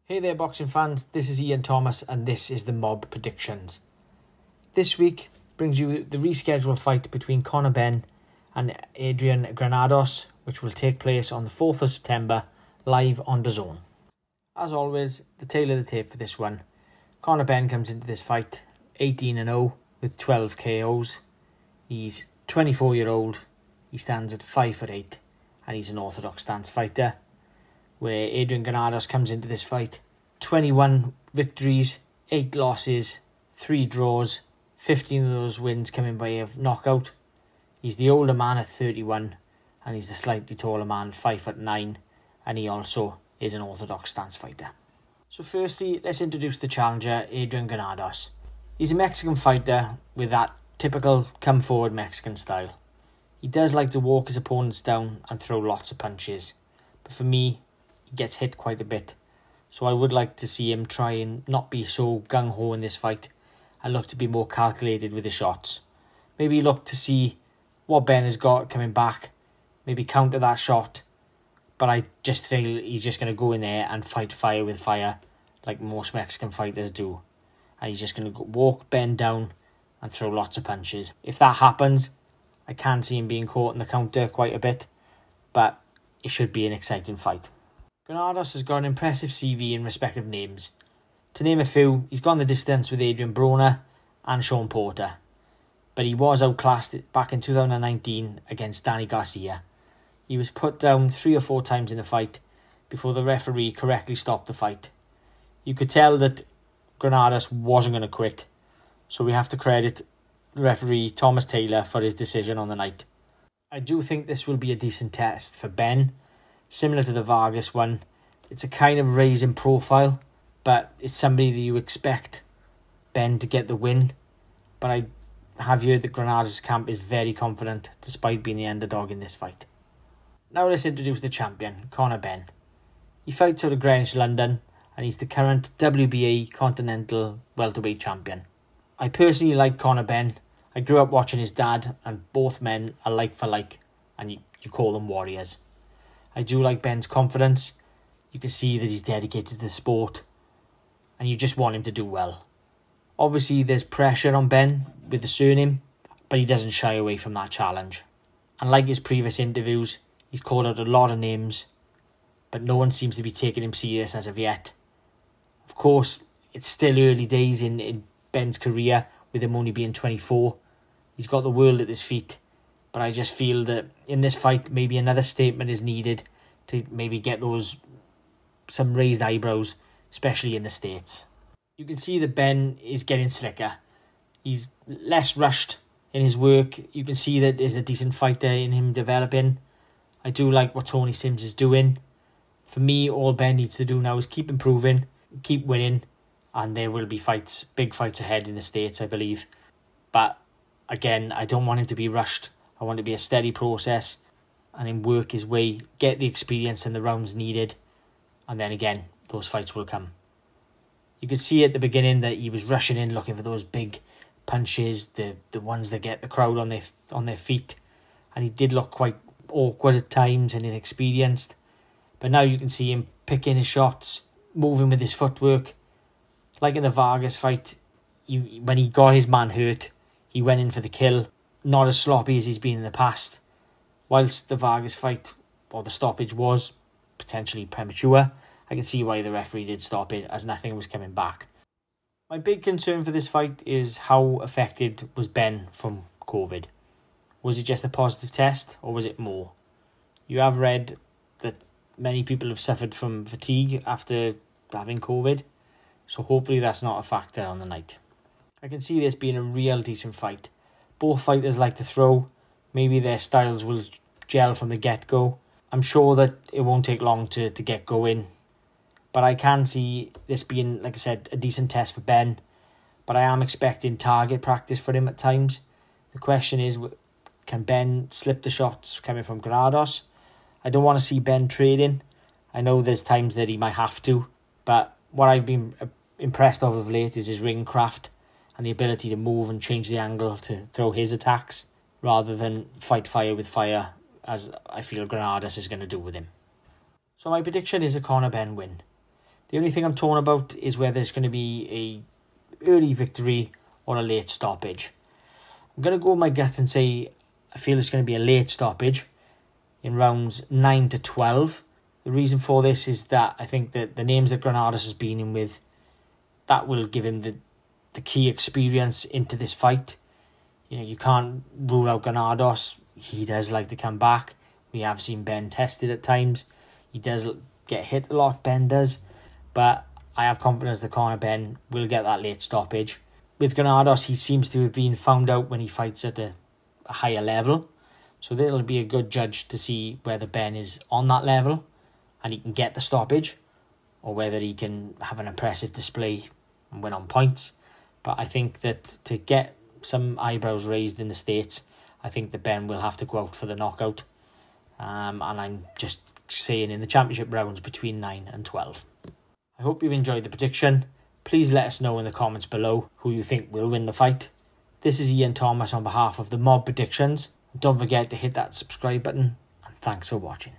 Hey there boxing fans, this is Ian Thomas and this is the Mob Predictions. This week brings you the rescheduled fight between Conor Benn and Adrian Granados, which will take place on the 4th of September, live on DAZN. As always, the tail of the tape for this one. Conor Benn comes into this fight 18-0 with 12 KOs. He's 24-year-old, he stands at 5'8", and he's an orthodox stance fighter. Where Adrian Granados comes into this fight 21 victories, 8 losses, 3 draws, 15 of those wins coming by way of knockout. He's the older man at 31 and he's the slightly taller man at 5'9", and he also is an orthodox stance fighter. So firstly, let's introduce the challenger, Adrian Granados. He's a Mexican fighter with that typical come forward Mexican style. He does like to walk his opponents down and throw lots of punches, but for me, he gets hit quite a bit, so I would like to see him try and not be so gung-ho in this fight and look to be more calculated with the shots. Maybe look to see what Ben has got coming back, maybe counter that shot, but I just feel he's just going to go in there and fight fire with fire like most Mexican fighters do, and he's just going to walk Ben down and throw lots of punches. If that happens, I can see him being caught in the counter quite a bit, but it should be an exciting fight. Granados has got an impressive CV in respective names. To name a few, he's gone the distance with Adrian Broner and Sean Porter, but he was outclassed back in 2019 against Danny Garcia. He was put down 3 or 4 times in the fight before the referee correctly stopped the fight. You could tell that Granados wasn't going to quit, so we have to credit referee Thomas Taylor for his decision on the night. I do think this will be a decent test for Ben. Similar to the Vargas one, it's a kind of raise in profile, but it's somebody that you expect Ben to get the win. But I have heard that Granados' camp is very confident despite being the underdog in this fight. Now let's introduce the champion, Conor Benn. He fights out of Greenwich, London, and he's the current WBA Continental Welterweight Champion. I personally like Conor Benn. I grew up watching his dad, and both men are like for like, and you call them warriors. I do like Ben's confidence. You can see that he's dedicated to the sport, and you just want him to do well. Obviously, there's pressure on Ben with the surname, but he doesn't shy away from that challenge. And like his previous interviews, he's called out a lot of names, but no one seems to be taking him serious as of yet. Of course, it's still early days in Ben's career, with him only being 24. He's got the world at his feet. But I just feel that in this fight, maybe another statement is needed to maybe get some raised eyebrows, especially in the States. You can see that Ben is getting slicker. He's less rushed in his work. You can see that there's a decent fighter in him developing. I do like what Tony Sims is doing. For me, all Ben needs to do now is keep improving, keep winning, and there will be fights, big fights ahead in the States, I believe. But again, I don't want him to be rushed. I want it to be a steady process and him work his way, get the experience and the rounds needed, and then again, those fights will come. You could see at the beginning that he was rushing in looking for those big punches, the ones that get the crowd on their feet, and he did look quite awkward at times and inexperienced. But now you can see him picking his shots, moving with his footwork. Like in the Vargas fight, when he got his man hurt, he went in for the kill. Not as sloppy as he's been in the past. Whilst the Vargas fight, or the stoppage, was potentially premature, I can see why the referee did stop it, as nothing was coming back. My big concern for this fight is how affected was Ben from COVID. Was it just a positive test, or was it more? You have read that many people have suffered from fatigue after having COVID, so hopefully that's not a factor on the night. I can see this being a real decent fight. Both fighters like to throw. Maybe their styles will gel from the get-go. I'm sure that it won't take long to get going. But I can see this being, like I said, a decent test for Ben. But I am expecting target practice for him at times. The question is, can Ben slip the shots coming from Granados? I don't want to see Ben trading. I know there's times that he might have to. But what I've been impressed of late is his ring craft and the ability to move and change the angle to throw his attacks rather than fight fire with fire, as I feel Granados is going to do with him. So my prediction is a Conor Benn win. The only thing I'm torn about is whether it's going to be a early victory or a late stoppage. I'm going to go with my gut and say I feel it's going to be a late stoppage in rounds 9 to 12. The reason for this is that I think that the names that Granados has been in with, that will give him the key experience into this fight. You know, you can't rule out Granados. He does like to come back. We have seen Benn tested at times. He does get hit a lot, Benn does. But I have confidence that Conor Benn will get that late stoppage. With Granados, he seems to have been found out when he fights at a higher level. So that'll be a good judge to see whether Benn is on that level and he can get the stoppage, or whether he can have an impressive display and win on points. But I think that to get some eyebrows raised in the States, I think that Benn will have to go out for the knockout. And I'm just saying in the championship rounds between 9 and 12. I hope you've enjoyed the prediction. Please let us know in the comments below who you think will win the fight. This is Ian Thomas on behalf of the Mob Predictions. Don't forget to hit that subscribe button, and thanks for watching.